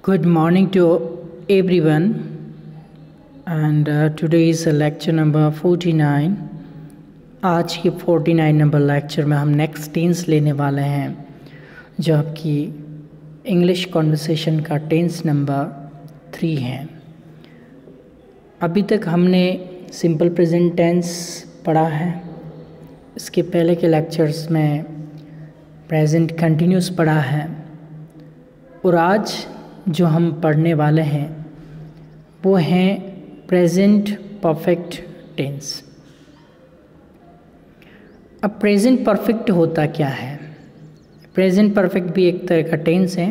Good morning to everyone, and today is lecture number 49. आज के 49 number lecture में हम नेक्स्ट टेंस लेने वाले हैं, जो आपकी इंग्लिश कॉन्वर्सेशन का टेंस नंबर 3 है। अभी तक हमने सिंपल प्रेजेंट टेंस पढ़ा है। इसके पहले के लेक्चर्स में प्रेजेंट कंटिन्यूस पढ़ा है, और आज जो हम पढ़ने वाले हैं वो हैं प्रेजेंट परफेक्ट टेंस। अब प्रेजेंट परफेक्ट होता क्या है? प्रेजेंट परफेक्ट भी एक तरह का टेंस है।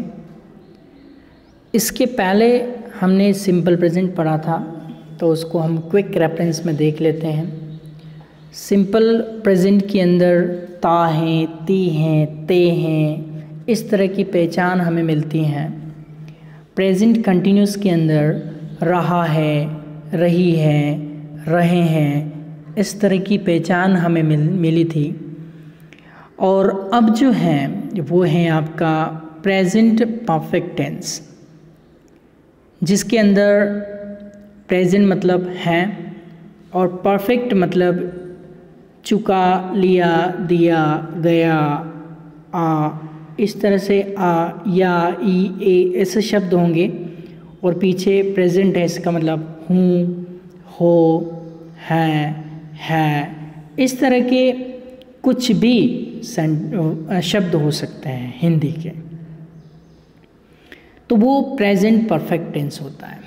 इसके पहले हमने सिंपल प्रेजेंट पढ़ा था, तो उसको हम क्विक रेफरेंस में देख लेते हैं। सिंपल प्रेजेंट के अंदर ता हैं, ती हैं, ते हैं, इस तरह की पहचान हमें मिलती हैं। प्रेजेंट कंटिन्यूस के अंदर रहा है, रही है, रहे हैं, इस तरह की पहचान हमें मिली थी। और अब जो है वो है आपका प्रेजेंट परफेक्ट टेंस, जिसके अंदर प्रेजेंट मतलब है और परफेक्ट मतलब चुका, लिया, दिया, गया, आ, इस तरह से आ, या, ई, ए ऐसे शब्द होंगे, और पीछे प्रेजेंट है, इसका मतलब हूँ, हो, है, इस तरह के कुछ भी शब्द हो सकते हैं हिंदी के, तो वो प्रेजेंट परफेक्ट टेंस होता है।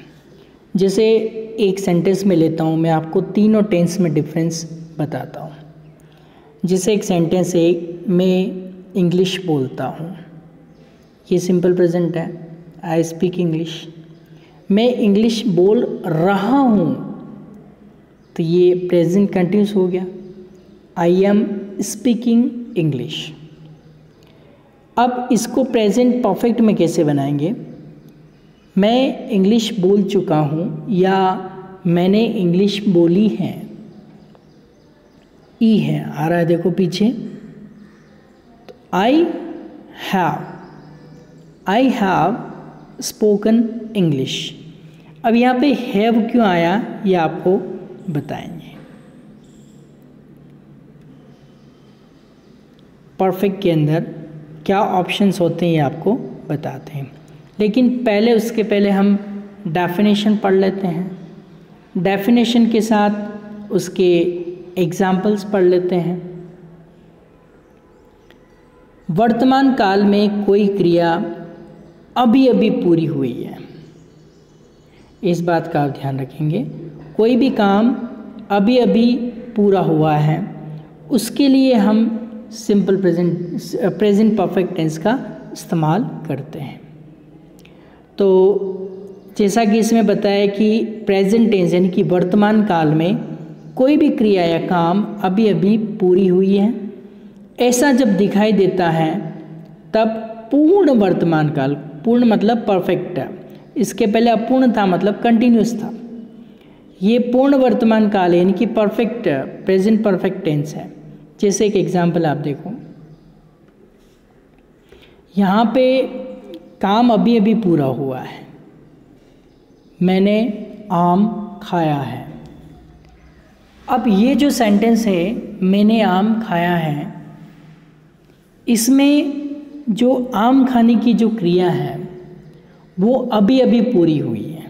जैसे एक सेंटेंस में लेता हूँ, मैं आपको तीनों टेंस में डिफरेंस बताता हूँ। जैसे एक सेंटेंस है, मैं इंग्लिश बोलता हूँ, ये सिंपल प्रेजेंट है, आई स्पीक इंग्लिश। मैं इंग्लिश बोल रहा हूँ, तो ये प्रेजेंट कंटिन्यूस हो गया, आई एम स्पीकिंग इंग्लिश। अब इसको प्रेजेंट परफेक्ट में कैसे बनाएंगे? मैं इंग्लिश बोल चुका हूँ या मैंने इंग्लिश बोली है, ई है आ रहा है, देखो पीछे, तो आई हैव स्पोकन इंग्लिश। अब यहाँ पे हैव क्यों आया ये आपको बताएंगे। परफेक्ट के अंदर क्या ऑप्शंस होते हैं ये आपको बताते हैं, लेकिन उसके पहले हम डेफिनेशन पढ़ लेते हैं। डेफिनेशन के साथ उसके एग्जाम्पल्स पढ़ लेते हैं। वर्तमान काल में कोई क्रिया अभी अभी पूरी हुई है, इस बात का आप ध्यान रखेंगे। कोई भी काम अभी अभी पूरा हुआ है, उसके लिए हम सिंपल प्रेजेंट परफेक्ट टेंस का इस्तेमाल करते हैं। तो जैसा कि इसमें बताया कि प्रेजेंट टेंस यानी कि वर्तमान काल में कोई भी क्रिया या काम अभी अभी पूरी हुई है, ऐसा जब दिखाई देता है तब पूर्ण वर्तमान काल, पूर्ण मतलब परफेक्ट है, इसके पहले अपूर्ण था मतलब कंटिन्यूस था, ये पूर्ण वर्तमान काल है यानी कि परफेक्ट प्रेजेंट परफेक्ट टेंस है। जैसे एक एग्जांपल आप देखो, यहाँ पे काम अभी अभी पूरा हुआ है, मैंने आम खाया है। अब ये जो सेंटेंस है मैंने आम खाया है, इसमें जो आम खाने की जो क्रिया है वो अभी अभी पूरी हुई है।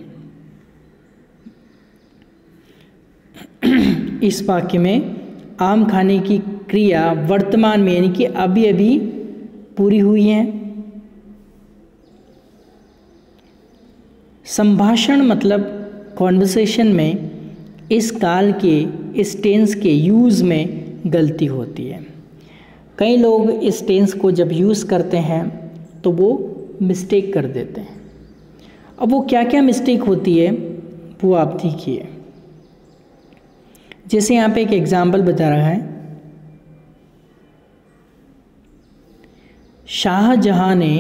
इस वाक्य में आम खाने की क्रिया वर्तमान में यानी कि अभी अभी पूरी हुई है। संभाषण मतलब कॉन्वर्सेशन में इस काल के, इस टेंस के यूज़ में गलती होती है। कई लोग इस टेंस को जब यूज़ करते हैं तो वो मिस्टेक कर देते हैं। अब वो क्या क्या मिस्टेक होती है वो आप देखिए। जैसे यहाँ पे एक एग्जाम्पल बता रहा है, शाहजहां ने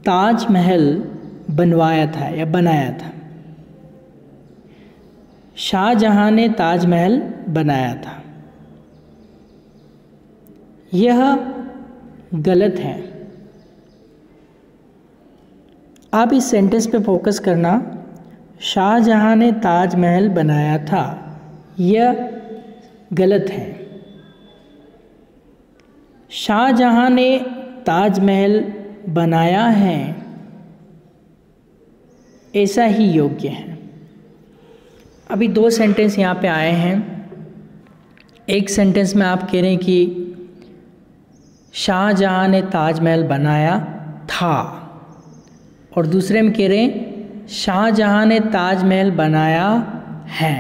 ताजमहल बनवाया था या बनाया था। शाहजहां ने ताजमहल बनाया था, यह गलत है। आप इस सेंटेंस पे फोकस करना, शाहजहां ने ताजमहल बनाया था, यह गलत है। शाहजहां ने ताजमहल बनाया है, ऐसा ही योग्य है। अभी दो सेंटेंस यहाँ पे आए हैं। एक सेंटेंस में आप कह रहे हैं कि शाहजहां ने ताजमहल बनाया था, और दूसरे में कह रहे हैं शाहजहां ने ताजमहल बनाया है।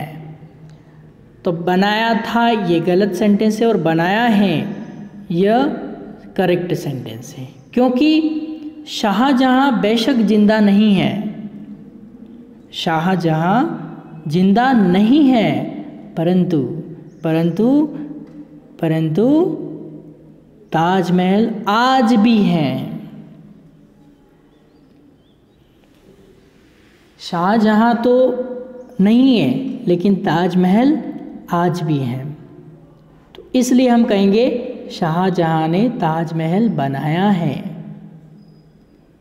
तो बनाया था ये गलत सेंटेंस है और बनाया है यह करेक्ट सेंटेंस है, क्योंकि शाहजहां बेशक जिंदा नहीं है, शाहजहां जिंदा नहीं है, परंतु परंतु परंतु ताजमहल आज भी है। शाहजहां तो नहीं है, लेकिन ताजमहल आज भी है। तो इसलिए हम कहेंगे शाहजहां ने ताजमहल बनाया है।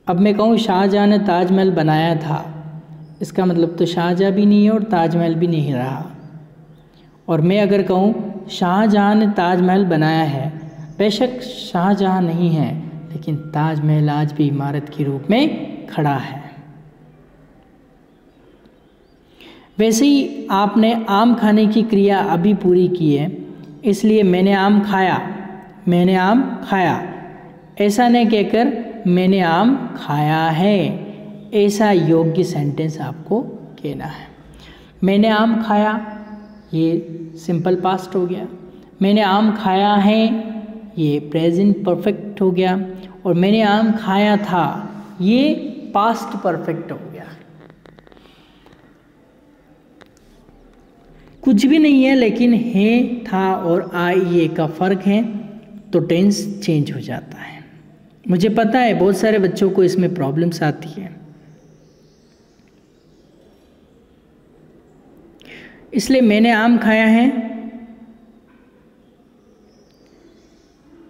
अब मैं कहूँ शाहजहां ने ताजमहल बनाया था, इसका मतलब तो शाहजहां भी नहीं है और ताजमहल भी नहीं रहा। और मैं अगर कहूँ शाहजहां ने ताजमहल बनाया है, बेशक शाहजहां नहीं है, लेकिन ताजमहल आज भी इमारत के रूप में खड़ा है। वैसे ही आपने आम खाने की क्रिया अभी पूरी की है, इसलिए मैंने आम खाया, मैंने आम खाया, ऐसा नहीं कहकर मैंने आम खाया है, ऐसा योग्य सेंटेंस आपको कहना है। मैंने आम खाया ये सिंपल पास्ट हो गया, मैंने आम खाया है ये प्रेजेंट परफेक्ट हो गया, और मैंने आम खाया था ये पास्ट परफेक्ट हो गया। कुछ भी नहीं है, लेकिन है, था और आइए का फ़र्क है, तो टेंस चेंज हो जाता है। मुझे पता है बहुत सारे बच्चों को इसमें प्रॉब्लम्स आती है, इसलिए मैंने आम खाया है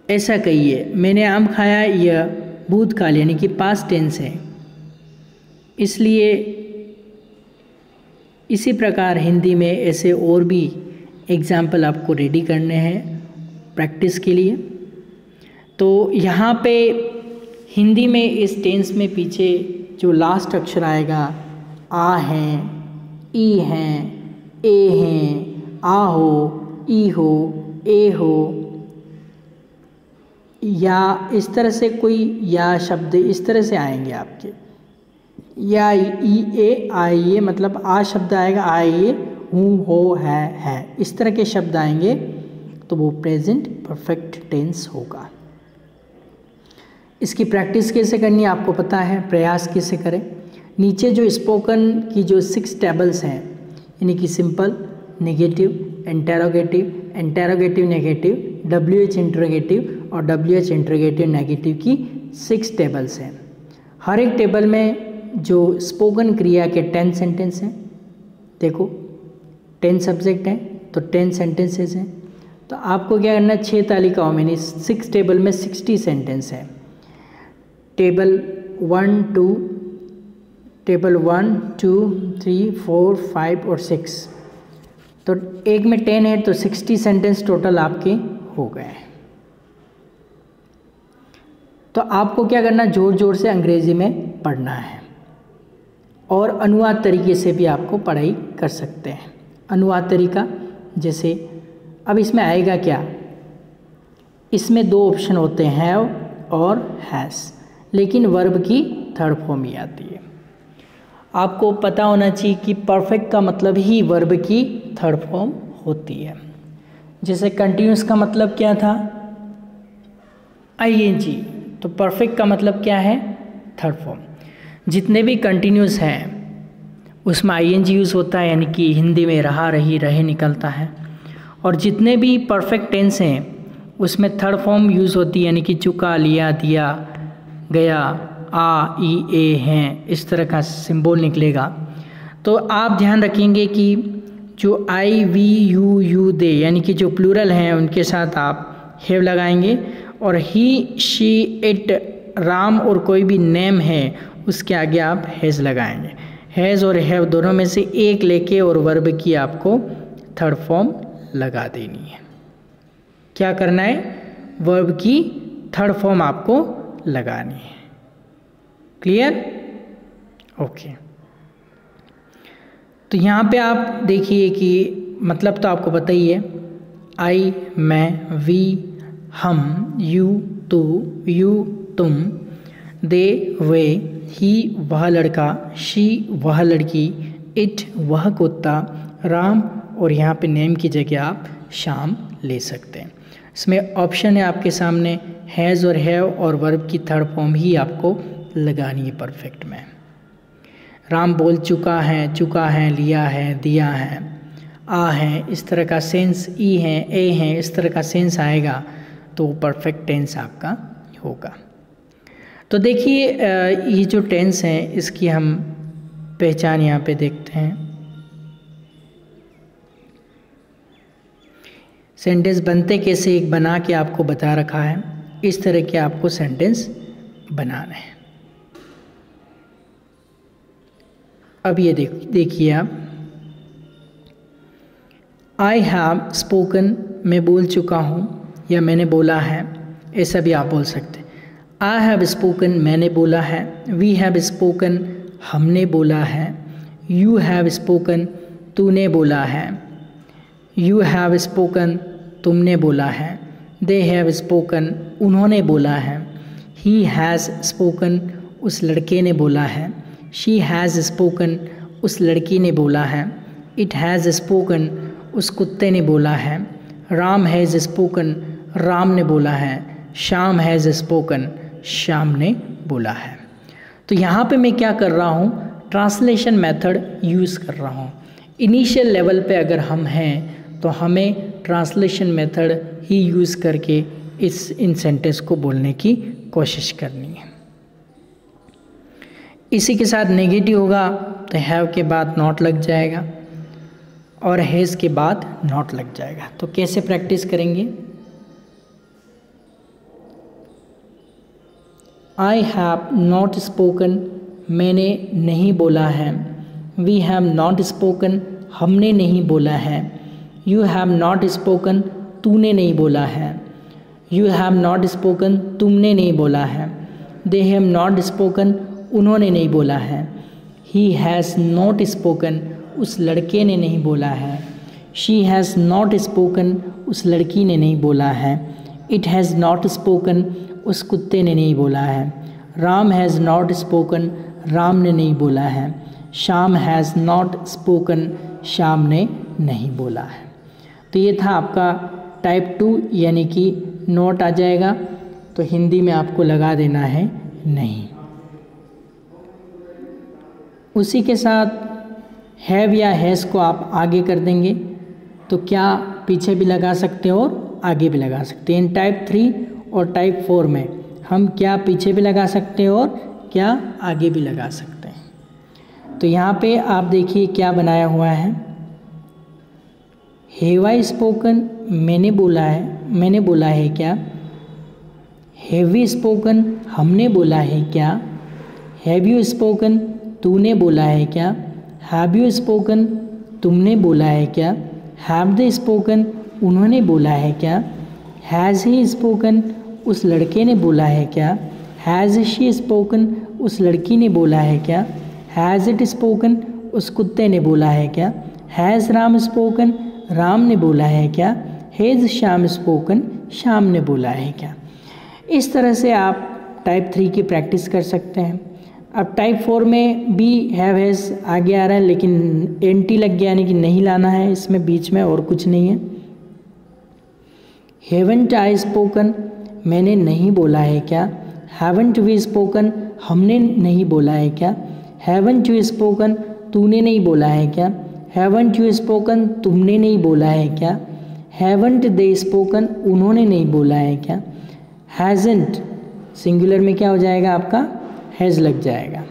ऐसा कहिए। मैंने आम खाया यह भूतकाल यानी कि पास्ट टेंस है, इसलिए इसी प्रकार हिंदी में ऐसे और भी एग्जाम्पल आपको रेडी करने हैं प्रैक्टिस के लिए। तो यहाँ पे हिंदी में इस टेंस में पीछे जो लास्ट अक्षर आएगा, आ हैं, ई हैं, ए हैं, आ हो, ई हो, ए हो, या इस तरह से कोई या शब्द इस तरह से आएंगे आपके, या ई ए आइए, मतलब आ शब्द आएगा, आइए, हूँ, हो, है, इस तरह के शब्द आएंगे, तो वो प्रेजेंट परफेक्ट टेंस होगा। इसकी प्रैक्टिस कैसे करनी है आपको पता है, प्रयास कैसे करें। नीचे जो स्पोकन की जो 6 टेबल्स हैं, यानी कि simple, negative, interrogative, interrogative negative, WH interrogative और WH इंटरोगेटिव नेगेटिव की 6 टेबल्स हैं। हर एक टेबल में जो स्पोकन क्रिया के 10 सेंटेंस हैं, देखो 10 सब्जेक्ट हैं तो 10 सेंटेंसेस हैं। तो आपको क्या करना है, 6 तालिकाओं में, 6 टेबल में 60 सेंटेंस है। टेबल 1, 2, टेबल 1, 2, 3, 4, 5 और 6, तो एक में 10 है तो 60 सेंटेंस टोटल आपके हो गए। तो आपको क्या करना, जोर जोर से अंग्रेजी में पढ़ना है, और अनुवाद तरीके से भी आपको पढ़ाई कर सकते हैं। अनुवाद तरीका जैसे, अब इसमें आएगा क्या, इसमें 2 ऑप्शन होते हैं, हैव और हैज़, लेकिन वर्ब की थर्ड फॉर्म ही आती है। आपको पता होना चाहिए कि परफेक्ट का मतलब ही वर्ब की थर्ड फॉर्म होती है। जैसे कंटिन्यूस का मतलब क्या था, ING, तो परफेक्ट का मतलब क्या है, थर्ड फॉर्म। जितने भी कंटिन्यूस हैं उसमें ING यूज़ होता है, यानी कि हिंदी में रहा, रही, रहे निकलता है। और जितने भी परफेक्ट टेंस हैं उसमें थर्ड फॉर्म यूज़ होती है, यानी कि चुका, लिया, दिया, गया, आ, ई, ए हैं, इस तरह का सिंबल निकलेगा। तो आप ध्यान रखेंगे कि जो I, V, you, they यानी कि जो प्लूरल हैं उनके साथ आप हैव लगाएंगे, और ही, शी, इट, राम और कोई भी नेम है उसके आगे आप हैज़ लगाएंगे। हैज़ और हैव दोनों में से एक लेके और वर्ब की आपको थर्ड फॉर्म लगा देनी है। क्या करना है? वर्ब की थर्ड फॉर्म आपको लगानी है। क्लियर? ओके। तो यहाँ पे आप देखिए कि मतलब तो आपको पता ही है, आई, मैं, वी, हम, यू, तू, यू, तुम, दे, वे, ही वह लड़का, शी वह लड़की, इट वह कुत्ता, राम, और यहाँ पे नेम की जगह आप शाम ले सकते हैं। इसमें ऑप्शन है आपके सामने, हैज़ और हैव और वर्ब की थर्ड फॉर्म ही आपको लगानी है परफेक्ट में। राम बोल चुका है, लिया है, दिया है, आ है, इस तरह का सेंस, ई है, ए है, इस तरह का सेंस आएगा तो परफेक्ट टेंस आपका होगा। तो देखिए ये जो टेंस है इसकी हम पहचान यहाँ पे देखते हैं। सेंटेंस बनते कैसे एक बना के आपको बता रखा है, इस तरह के आपको सेंटेंस बनाना है। अब ये देखिए आप, आई हैव स्पोकन, मैं बोल चुका हूँ या मैंने बोला है, ऐसा भी आप बोल सकते हैं। आई हैव स्पोकन, मैंने बोला है। वी हैव स्पोकन, हमने बोला है। यू हैव स्पोकन, तूने बोला है। यू हैव स्पोकन, तुमने बोला है। दे हैव स्पोकन, उन्होंने बोला है। ही हैज़ स्पोकन, उस लड़के ने बोला है। शी हैज़ स्पोकन, उस लड़की ने बोला है। इट हैज़ स्पोकन, उस कुत्ते ने बोला है। राम हैज़ स्पोकन, राम ने बोला है। श्याम हैज़ स्पोकन, श्याम ने बोला है। तो यहाँ पे मैं क्या कर रहा हूँ, ट्रांसलेशन मेथड यूज़ कर रहा हूँ। इनिशियल लेवल पे अगर हम हैं तो हमें ट्रांसलेशन मेथड ही यूज़ करके इन सेंटेंस को बोलने की कोशिश करनी है। इसी के साथ नेगेटिव होगा तो हैव के बाद नॉट लग जाएगा और हैज़ के बाद नॉट लग जाएगा। तो कैसे प्रैक्टिस करेंगे? आई हैव नॉट स्पोकन, मैंने नहीं बोला है। वी हैव नॉट स्पोकन, हमने नहीं बोला है। यू हैव नॉट स्पोकन, तूने नहीं बोला है। यू हैव नॉट स्पोकन, तुमने नहीं बोला है। दे हैव नॉट स्पोकन, उन्होंने नहीं बोला है। ही हैज़ नॉट स्पोकन, उस लड़के ने नहीं बोला है। शी हैज़ नॉट स्पोकन, उस लड़की ने नहीं बोला है। इट हैज़ नॉट स्पोकन, उस कुत्ते ने नहीं बोला है। Ram has not spoken, Ram ने नहीं बोला है। Shyam has not spoken, Shyam ने नहीं बोला है। तो ये था आपका टाइप 2 यानी कि नोट आ जाएगा, तो हिंदी में आपको लगा देना है नहीं। उसी के साथ हैव या हैज़ को आप आगे कर देंगे तो क्या पीछे भी लगा सकते हैं और आगे भी लगा सकते हैं। इन टाइप 3 और टाइप 4 में हम क्या पीछे भी लगा सकते हैं और क्या आगे भी लगा सकते हैं। तो यहाँ पे आप देखिए क्या बनाया हुआ है। हैव आई स्पोकन, मैंने बोला है, मैंने बोला है क्या। हैव वी स्पोकन, हमने बोला है क्या। हैव यू स्पोकन, तूने बोला है क्या। हैव यू स्पोकन, तुमने बोला है क्या। हैव दे स्पोकन, उन्होंने बोला है क्या। हैज़ ही स्पोकन, उस लड़के ने बोला है क्या। हैज़ शी स्पोकन, उस लड़की ने बोला है क्या। हैज़ इट स्पोकन, उस कुत्ते ने बोला है क्या। हैज़ राम स्पोकन, राम ने बोला है क्या। हैज़ श्याम स्पोकन, श्याम ने बोला है क्या। इस तरह से आप टाइप 3 की प्रैक्टिस कर सकते हैं। अब टाइप 4 में भी हैव हैज़ आगे आ रहा है लेकिन एनटी लग गया यानी कि नहीं लाना है इसमें बीच में, और कुछ नहीं है। हैवंट आई स्पोकन, मैंने नहीं बोला है क्या। हैवंट वी स्पोकन, हमने नहीं बोला है क्या। हैवंट यू स्पोकन, तूने नहीं बोला है क्या। हैवंट यू स्पोकन, तुमने नहीं बोला है क्या। हैवंट दे स्पोकन, उन्होंने नहीं बोला है क्या। हैज़ंट सिंगुलर में क्या हो जाएगा आपका, हैज़ लग जाएगा।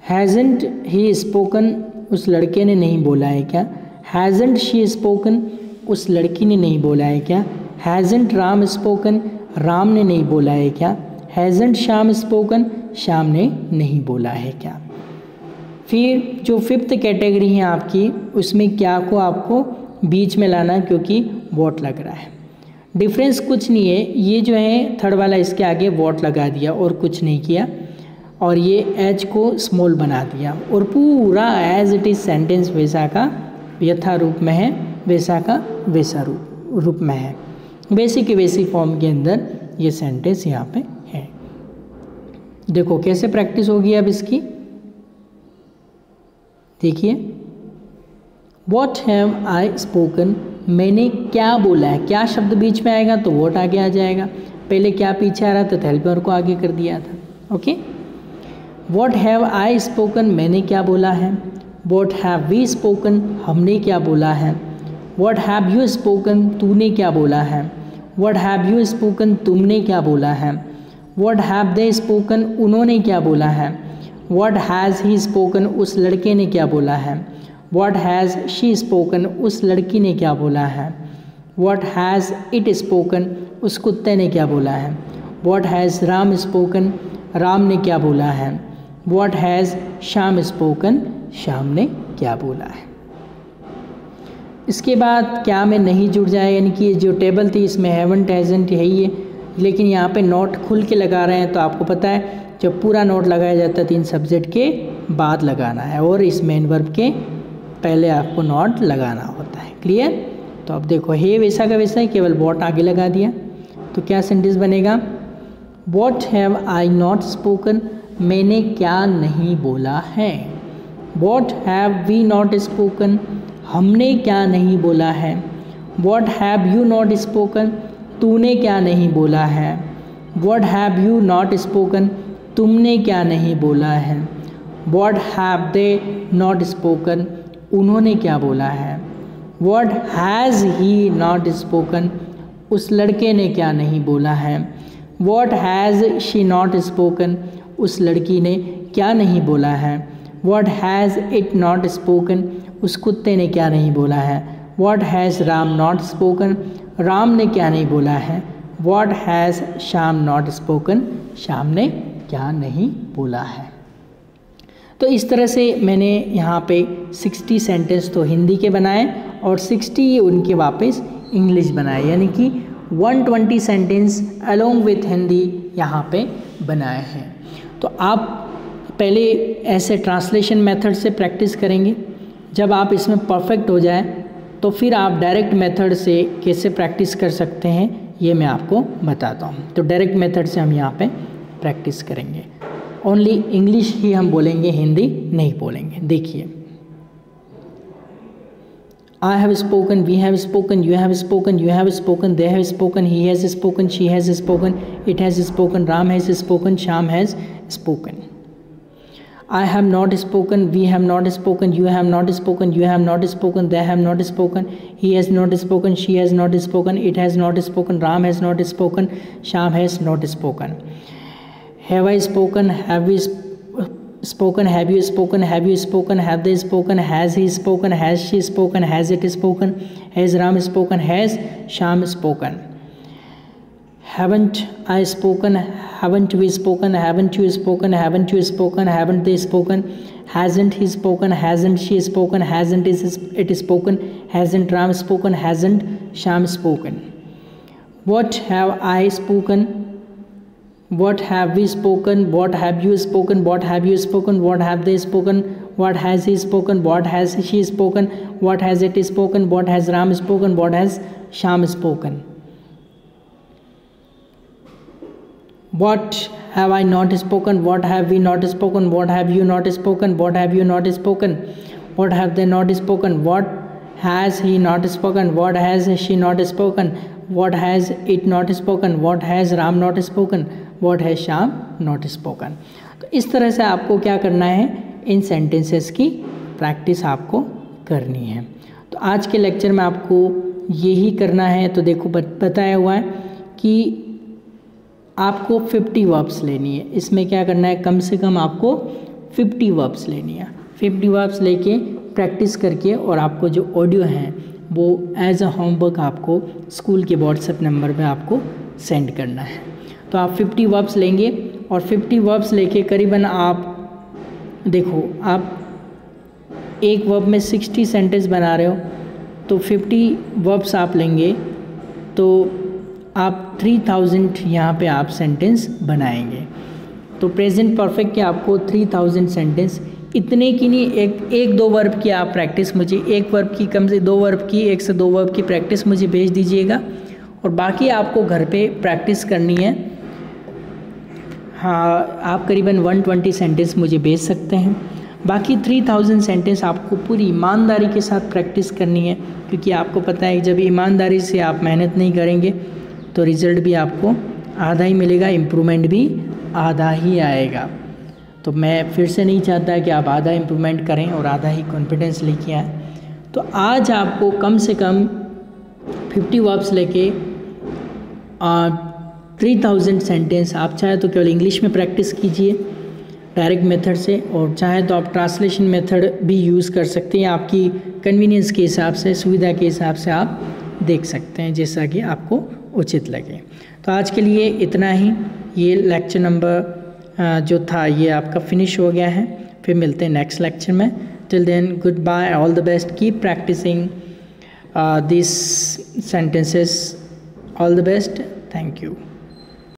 हैज़ंट ही स्पोकन, उस लड़के ने नहीं बोला है क्या। हैज़ंट शी स्पोकन, उस लड़की ने नहीं बोला है क्या। हैज़ंट राम स्पोकन, राम ने नहीं बोला है क्या। हैज़ंट श्याम स्पोकन, श्याम ने नहीं बोला है क्या। फिर जो फिफ्थ कैटेगरी है आपकी, उसमें क्या को आपको बीच में लाना क्योंकि वॉट लग रहा है। डिफरेंस कुछ नहीं है, ये जो है थर्ड वाला इसके आगे वॉट लगा दिया और कुछ नहीं किया, और ये एच को स्मॉल बना दिया, और पूरा एज इट इज़ सेंटेंस वैसा का यथा रूप में है, वैसा का वैसा रूप में है, वैसी के वैसी फॉर्म के अंदर ये सेंटेंस यहाँ पे है। देखो कैसे प्रैक्टिस होगी अब इसकी, देखिए वॉट हैव आई स्पोकन, मैंने क्या बोला है, क्या शब्द बीच में आएगा तो वॉट आगे आ जाएगा, पहले क्या पीछे आ रहा था तो हेल्पर को आगे कर दिया था। Okay, what have I spoken, मैंने क्या बोला है। वॉट हैव वी स्पोकन, हमने क्या बोला है। वॉट हैव यू स्पोकन, तूने क्या बोला है। वॉट हैव यू स्पोकन, तुमने क्या बोला है। वॉट हैव दे स्पोकन, उन्होंने क्या बोला है। वॉट हैज़ ही स्पोकन, उस लड़के ने क्या बोला है। वॉट हैज़ शी स्पोकन, उस लड़की ने क्या बोला है। वॉट हैज़ इट स्पोकन, उस कुत्ते ने क्या बोला है। What has Ram spoken, Ram ने क्या बोला है। What has Shyam spoken, Shyam ने क्या बोला है। इसके बाद क्या में नहीं जुड़ जाए, यानी कि जो टेबल थी इसमें हैवंट हैज़ंट है ही है, लेकिन यहाँ पे नोट खुल के लगा रहे हैं, तो आपको पता है जब पूरा नोट लगाया जाता है 3 सब्जेक्ट के बाद लगाना है, और इस मेन वर्ब के पहले आपको नोट लगाना होता है। क्लियर। तो अब देखो हे वैसा का वैसा ही, केवल वॉट आगे लगा दिया, तो क्या सेंटेंस बनेगा। What have I not spoken, मैंने क्या नहीं बोला है। What have we not spoken, हमने क्या नहीं बोला है। What have you not spoken, तूने क्या नहीं बोला है। What have you not spoken, तुमने क्या नहीं बोला है। What have they not spoken, उन्होंने क्या बोला है। What has he not spoken, उस लड़के ने क्या नहीं बोला है। What has she not spoken, उस लड़की ने क्या नहीं बोला है। What has it not spoken, उस कुत्ते ने क्या नहीं बोला है। What has Ram not spoken, Ram ने क्या नहीं बोला है। What has Shyam not spoken, Shyam ने क्या नहीं बोला है। तो इस तरह से मैंने यहाँ पे 60 सेंटेंस तो हिंदी के बनाए और 60 उनके वापस इंग्लिश बनाए, यानी कि 120 सेंटेंस अलोंग विथ हिंदी यहाँ पे बनाए हैं। तो आप पहले ऐसे ट्रांसलेशन मेथड से प्रैक्टिस करेंगे, जब आप इसमें परफेक्ट हो जाए तो फिर आप डायरेक्ट मेथड से कैसे प्रैक्टिस कर सकते हैं ये मैं आपको बताता हूँ। तो डायरेक्ट मेथड से हम यहाँ पे प्रैक्टिस करेंगे, ओनली इंग्लिश ही हम बोलेंगे, हिंदी नहीं बोलेंगे। देखिए, I have spoken, we have spoken, you have spoken, you have spoken, they have spoken, he has spoken, she has spoken, it has spoken, Ram has spoken, Sham has spoken. I have not spoken, we have not spoken, you have not spoken, you have not spoken, they have not spoken, he has not spoken, she has not spoken, it has not spoken, Ram has not spoken, Sham has not spoken. Have I spoken, have we spoken, have you spoken, have you spoken, have they spoken, has he spoken, has she spoken, has it spoken, has Ram spoken, has Sham spoken. Haven't I spoken, haven't we spoken, haven't you spoken, haven't you spoken, haven't they spoken, hasn't he spoken, hasn't she spoken, hasn't it spoken, hasn't Ram spoken, hasn't Sham spoken. What have I spoken, what have we spoken, what have you spoken, what have you spoken, what have they spoken, what has he spoken, what has she spoken, what has it spoken, what has Ram spoken, what has Sham spoken. What have I not spoken, what have we not spoken, what have you not spoken, what have you not spoken, what have they not spoken, what has he not spoken, what has she not spoken, what has it not spoken, what has Ram not spoken, what has Sham not spoken. तो इस तरह से आपको क्या करना है, इन sentences की practice आपको करनी है। तो आज के लेक्चर में आपको यही करना है। तो देखो बताया हुआ है कि आपको 50 वर्ब्स लेनी है। इसमें क्या करना है, कम से कम आपको 50 वर्ब्स लेनी है। 50 वर्ब्स लेके प्रैक्टिस करके, और आपको जो ऑडियो हैं वो एज अ होमवर्क आपको स्कूल के व्हाट्सएप नंबर पे आपको सेंड करना है। तो आप 50 वर्ब्स लेंगे और 50 वर्ब्स लेके करीबन आप देखो, आप एक वर्ब में 60 सेंटेंस बना रहे हो, तो 50 वर्ब्स आप लेंगे तो आप 3000 यहाँ पे आप सेंटेंस बनाएंगे। तो प्रेजेंट परफेक्ट के आपको 3000 सेंटेंस, इतने की नहीं, एक दो वर्ब की आप प्रैक्टिस मुझे, एक वर्ब की कम से 2 वर्ब की, 1 से 2 वर्ब की प्रैक्टिस मुझे भेज दीजिएगा और बाकी आपको घर पे प्रैक्टिस करनी है। हाँ, आप करीबन 120 सेंटेंस मुझे भेज सकते हैं। बाकी 3000 सेंटेंस आपको पूरी ईमानदारी के साथ प्रैक्टिस करनी है, क्योंकि आपको पता है जब ईमानदारी से आप मेहनत नहीं करेंगे तो रिज़ल्ट भी आपको आधा ही मिलेगा, इम्प्रूवमेंट भी आधा ही आएगा। तो मैं फिर से नहीं चाहता कि आप आधा इम्प्रूवमेंट करें और आधा ही कॉन्फिडेंस लेके आएँ। तो आज आपको कम से कम 50 वर्ब्स लेके 3000 सेंटेंस, आप चाहे तो केवल इंग्लिश में प्रैक्टिस कीजिए डायरेक्ट मेथड से, और चाहे तो आप ट्रांसलेशन मेथड भी यूज़ कर सकते हैं। आपकी कन्वीनियंस के हिसाब से, सुविधा के हिसाब से आप देख सकते हैं जैसा कि आपको उचित लगे। तो आज के लिए इतना ही। ये लेक्चर नंबर जो था ये आपका फिनिश हो गया है। फिर मिलते हैं नेक्स्ट लेक्चर में। Till then, good bye, all the best, keep practising this sentences. All the best. Thank you.